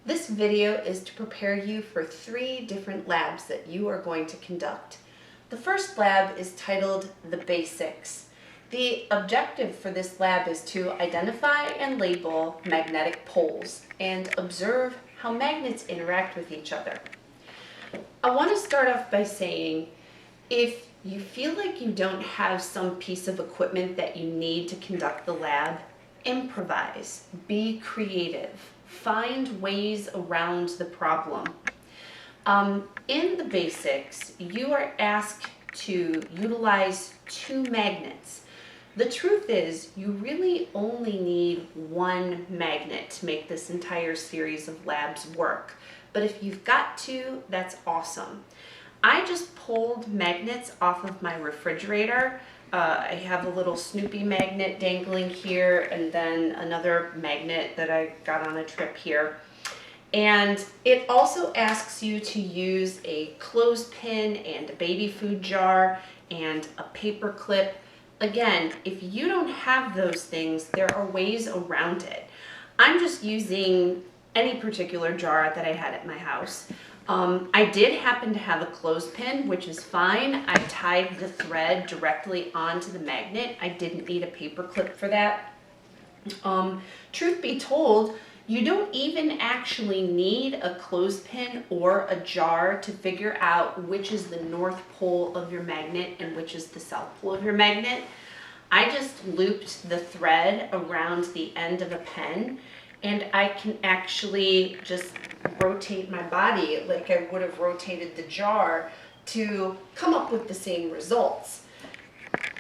This video is to prepare you for 3 different labs that you are going to conduct. The first lab is titled The Basics. The objective for this lab is to identify and label magnetic poles and observe how magnets interact with each other. I want to start off by saying, if you feel like you don't have some piece of equipment that you need to conduct the lab, improvise, be creative, find ways around the problem. In the basics, you are asked to utilize 2 magnets. The truth is, you really only need 1 magnet to make this entire series of labs work. But if you've got 2, that's awesome. I just pulled magnets off of my refrigerator. I have a little Snoopy magnet dangling here, and then another magnet that I got on a trip here. And it also asks you to use a clothespin and a baby food jar and a paper clip. Again, if you don't have those things, there are ways around it. I'm just using any particular jar that I had at my house. I did happen to have a clothespin, which is fine. I tied the thread directly onto the magnet. I didn't need a paper clip for that. Truth be told, you don't even actually need a clothespin or a jar to figure out which is the north pole of your magnet and which is the south pole of your magnet. I just looped the thread around the end of a pen, and I can actually just rotate my body like I would have rotated the jar to come up with the same results.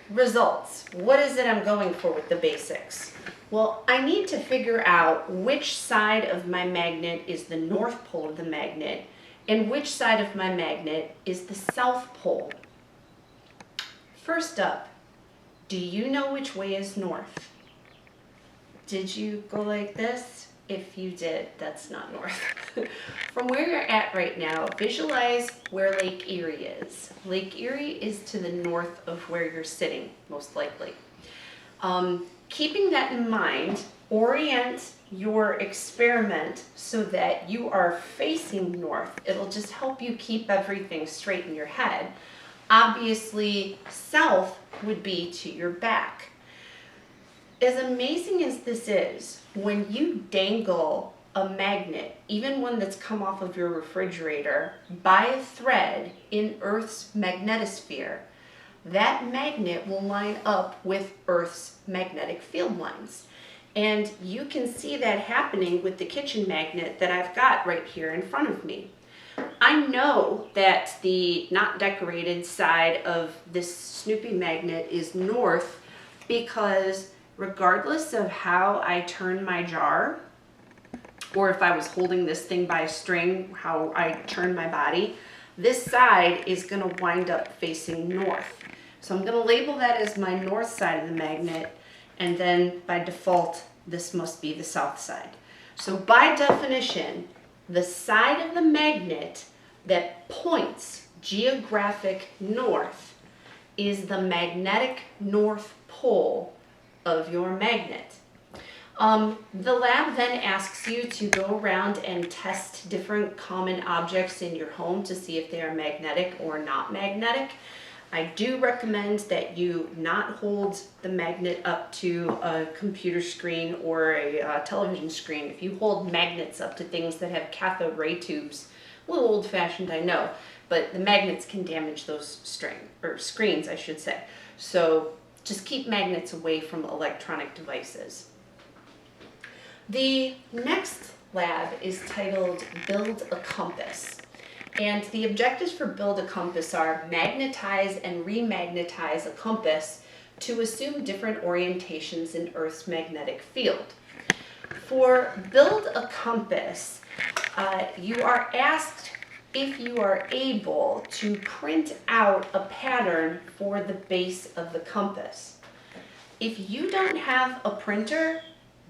What is it I'm going for with the basics? Well, I need to figure out which side of my magnet is the north pole of the magnet and which side of my magnet is the south pole. First up, do you know which way is north? Did you go like this? If you did, that's not north. From where you're at right now, visualize where Lake Erie is. Lake Erie is to the north of where you're sitting, most likely. Keeping that in mind, orient your experiment so that you are facing north. It'll just help you keep everything straight in your head. Obviously, south would be to your back. As amazing as this is, when you dangle a magnet, even one that's come off of your refrigerator, by a thread in Earth's magnetosphere, that magnet will line up with Earth's magnetic field lines. And you can see that happening with the kitchen magnet that I've got right here in front of me. I know that the not decorated side of this Snoopy magnet is north because regardless of how I turn my jar, or if I was holding this thing by a string, how I turn my body, this side is going to wind up facing north. So I'm going to label that as my north side of the magnet, and then by default, this must be the south side. So by definition, the side of the magnet that points geographic north is the magnetic north pole of your magnet. The lab then asks you to go around and test different common objects in your home to see if they are magnetic or not magnetic. I do recommend that you not hold the magnet up to a computer screen or a television screen. If you hold magnets up to things that have cathode ray tubes, a little old-fashioned, I know, but the magnets can damage those screens, I should say. So just keep magnets away from electronic devices. The next lab is titled Build a Compass. And the objectives for Build a Compass are magnetize and remagnetize a compass to assume different orientations in Earth's magnetic field. For Build a Compass, you are asked if you are able to print out a pattern for the base of the compass. If you don't have a printer,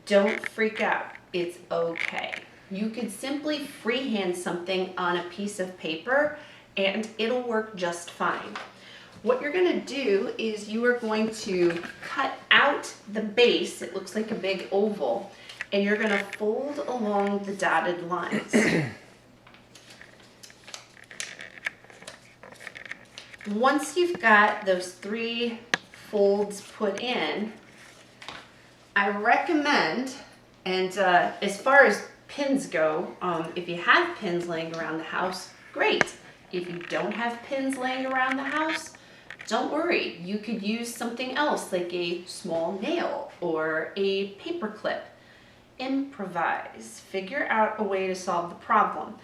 don't freak out. It's okay. You could simply freehand something on a piece of paper and it'll work just fine. What you're going to do is you are going to cut out the base, it looks like a big oval, and you're gonna fold along the dotted lines. Once you've got those 3 folds put in, I recommend, and as far as pins go, if you have pins laying around the house, great. If you don't have pins laying around the house, don't worry. You could use something else like a small nail or a paper clip. Improvise. Figure out a way to solve the problem.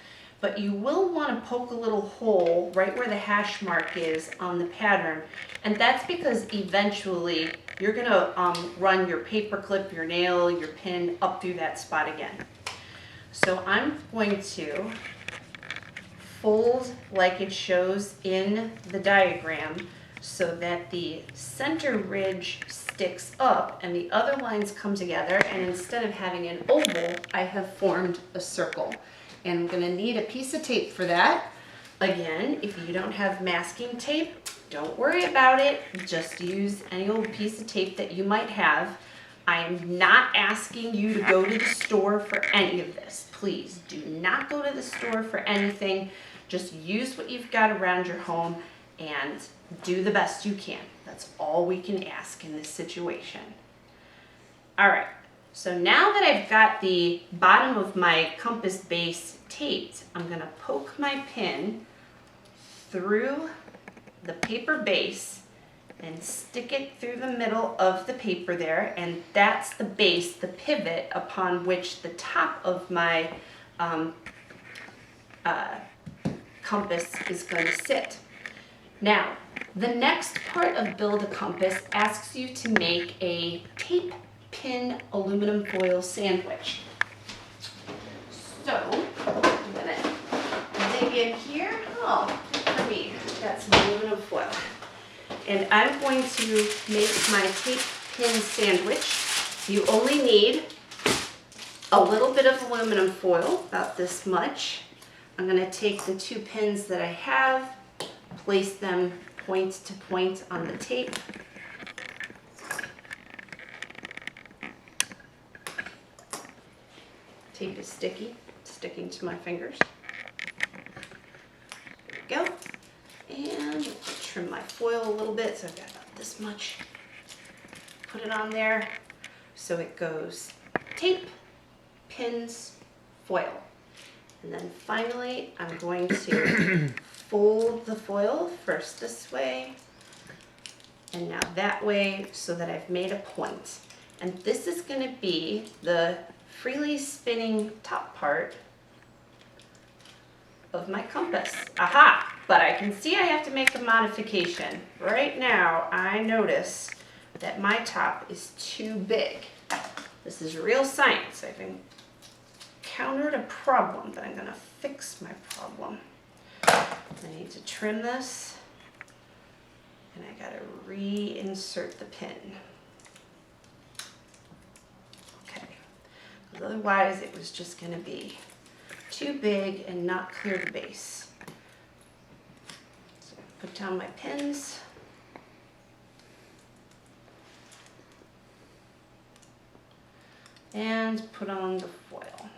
But you will want to poke a little hole right where the hash mark is on the pattern. And that's because eventually you're going to run your paper clip, your nail, your pin up through that spot again. So I'm going to fold like it shows in the diagram so that the center ridge sticks up and the other lines come together, and instead of having an oval, I have formed a circle. And I'm going to need a piece of tape for that. Again, if you don't have masking tape, don't worry about it. Just use any old piece of tape that you might have. I am not asking you to go to the store for any of this. Please do not go to the store for anything. Just use what you've got around your home and do the best you can. That's all we can ask in this situation. All right. So now that I've got the bottom of my compass base taped, I'm going to poke my pin through the paper base and stick it through the middle of the paper there, and that's the base, the pivot upon which the top of my compass is going to sit. Now, the next part of Build a Compass asks you to make a tape pin aluminum foil sandwich. So, I'm going to dig in here. Oh, for me, got some aluminum foil. And I'm going to make my tape pin sandwich. You only need a little bit of aluminum foil, about this much. I'm going to take the 2 pins that I have, place them point to point on the tape. Tape is sticky, sticking to my fingers. There we go. And trim my foil a little bit, so I've got about this much. Put it on there. So it goes tape, pins, foil. And then finally, I'm going to fold the foil first this way and now that way so that I've made a point. And this is going to be the freely spinning top part of my compass. Aha! But I can see I have to make a modification. Right now, I notice that my top is too big. This is real science. I've encountered a problem, but I'm going to fix my problem. I need to trim this, and I got to reinsert the pin. Okay, because otherwise it was just going to be too big and not clear the base. So put down my pins. And put on the foil.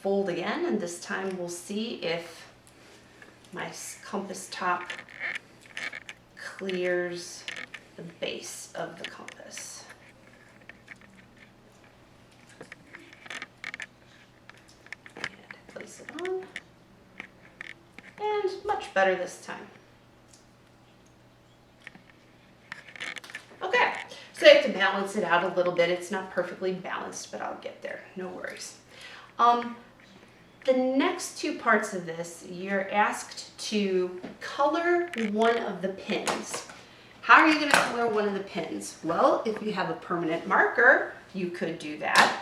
Fold again, and this time we'll see if my compass top clears the base of the compass. And place it on. And much better this time. Okay, so I have to balance it out a little bit. It's not perfectly balanced, but I'll get there. No worries. The next 2 parts of this, you're asked to color one of the pins. How are you going to color one of the pins? Well, if you have a permanent marker, you could do that.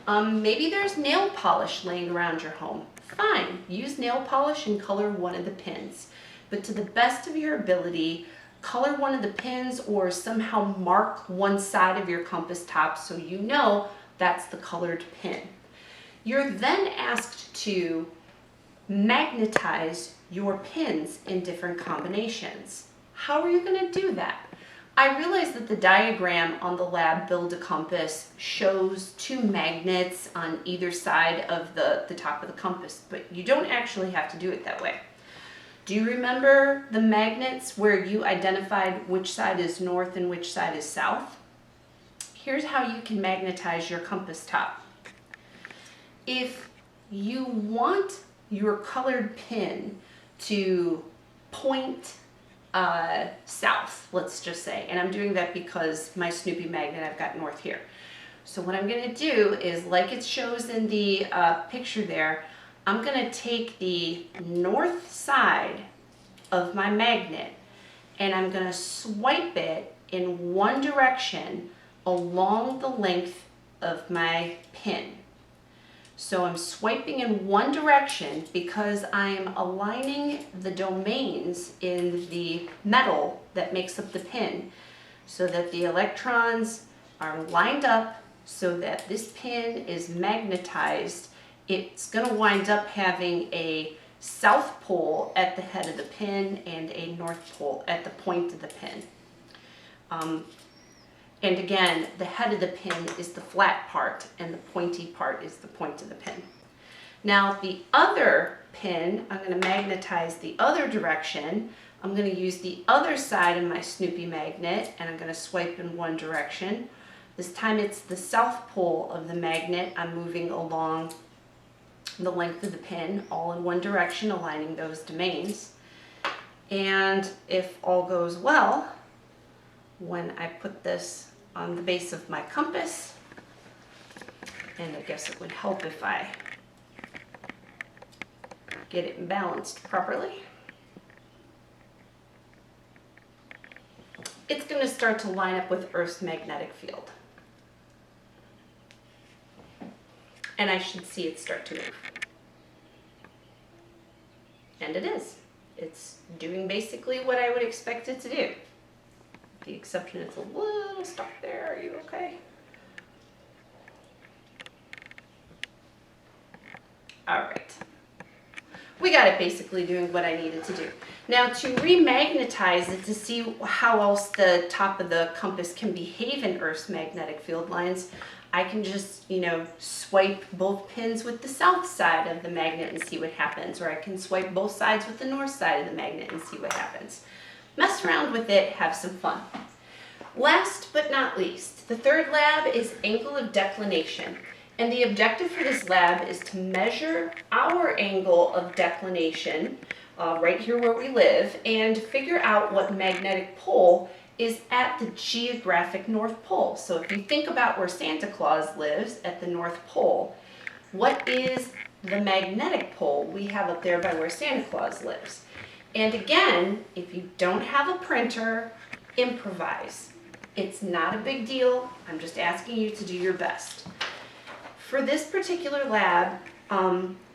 Maybe there's nail polish laying around your home. Fine, use nail polish and color one of the pins. But to the best of your ability, color one of the pins or somehow mark one side of your compass top so you know that's the colored pin. You're then asked to magnetize your pins in different combinations. How are you going to do that? I realized that the diagram on the lab Build a Compass shows two magnets on either side of the top of the compass, but you don't actually have to do it that way. Do you remember the magnets where you identified which side is north and which side is south? Here's how you can magnetize your compass top. If you want your colored pin to point south, let's just say, and I'm doing that because my Snoopy magnet, I've got north here. So what I'm going to do is, like it shows in the picture there, I'm going to take the north side of my magnet and I'm going to swipe it in one direction along the length of my pin. So I'm swiping in one direction because I'm aligning the domains in the metal that makes up the pin so that the electrons are lined up so that this pin is magnetized. It's going to wind up having a south pole at the head of the pin and a north pole at the point of the pin. And again, the head of the pin is the flat part and the pointy part is the point of the pin. Now the other pin, I'm going to magnetize the other direction. I'm going to use the other side of my Snoopy magnet and I'm going to swipe in one direction. This time it's the south pole of the magnet. I'm moving along the length of the pin, all in one direction, aligning those domains. And if all goes well, when I put this on the base of my compass, and I guess it would help if I get it balanced properly, it's going to start to line up with Earth's magnetic field. And I should see it start to move. And it is. It's doing basically what I would expect it to do. The exception it's a little stuck there. Are you okay? All right. We got it basically doing what I needed to do. Now to remagnetize it, to see how else the top of the compass can behave in Earth's magnetic field lines, I can just, swipe both pins with the south side of the magnet and see what happens, or I can swipe both sides with the north side of the magnet and see what happens. Mess around with it, have some fun. Last but not least, the third lab is angle of declination. And the objective for this lab is to measure our angle of declination right here where we live and figure out what magnetic pole is at the geographic North Pole. So if you think about where Santa Claus lives at the North Pole, what is the magnetic pole we have up there by where Santa Claus lives? And again, if you don't have a printer, improvise. It's not a big deal. I'm just asking you to do your best. For this particular lab,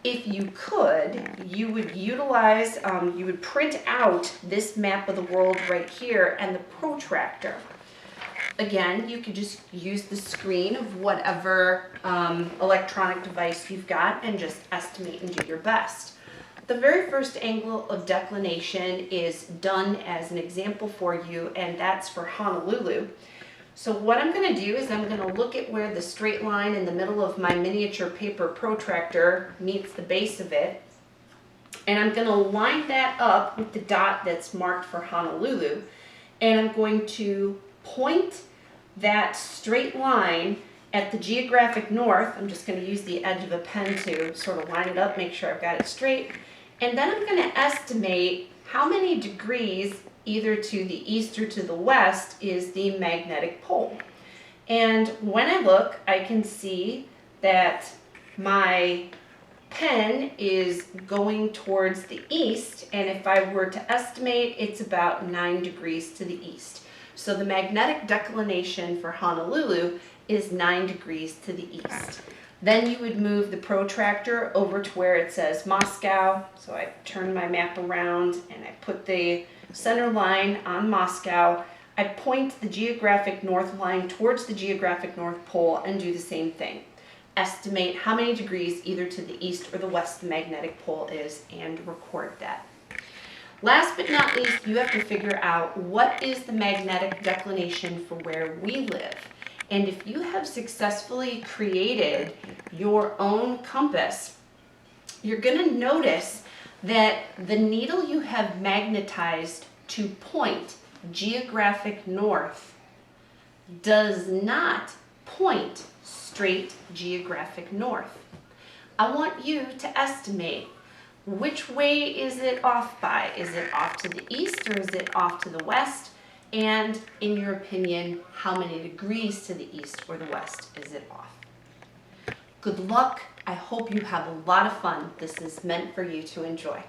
if you could, you would utilize, you would print out this map of the world right here and the protractor. Again, you could just use the screen of whatever electronic device you've got and just estimate and do your best. The very first angle of declination is done as an example for you, and that's for Honolulu. So what I'm going to do is I'm going to look at where the straight line in the middle of my miniature paper protractor meets the base of it. And I'm going to line that up with the dot that's marked for Honolulu. And I'm going to point that straight line at the geographic north. I'm just going to use the edge of a pen to sort of line it up, make sure I've got it straight. And then I'm going to estimate how many degrees either to the east or to the west is the magnetic pole. And when I look, I can see that my pen is going towards the east, and if I were to estimate, it's about 9 degrees to the east. So the magnetic declination for Honolulu is 9 degrees to the east. Then you would move the protractor over to where it says Moscow. So I turn my map around and I put the center line on Moscow. I point the geographic north line towards the geographic north pole and do the same thing. Estimate how many degrees either to the east or the west the magnetic pole is and record that. Last but not least, you have to figure out what is the magnetic declination for where we live. And if you have successfully created your own compass, you're going to notice that the needle you have magnetized to point geographic north does not point straight geographic north. I want you to estimate, which way is it off by? Is it off to the east or is it off to the west? And in your opinion, how many degrees to the east or the west is it off? Good luck. I hope you have a lot of fun. This is meant for you to enjoy.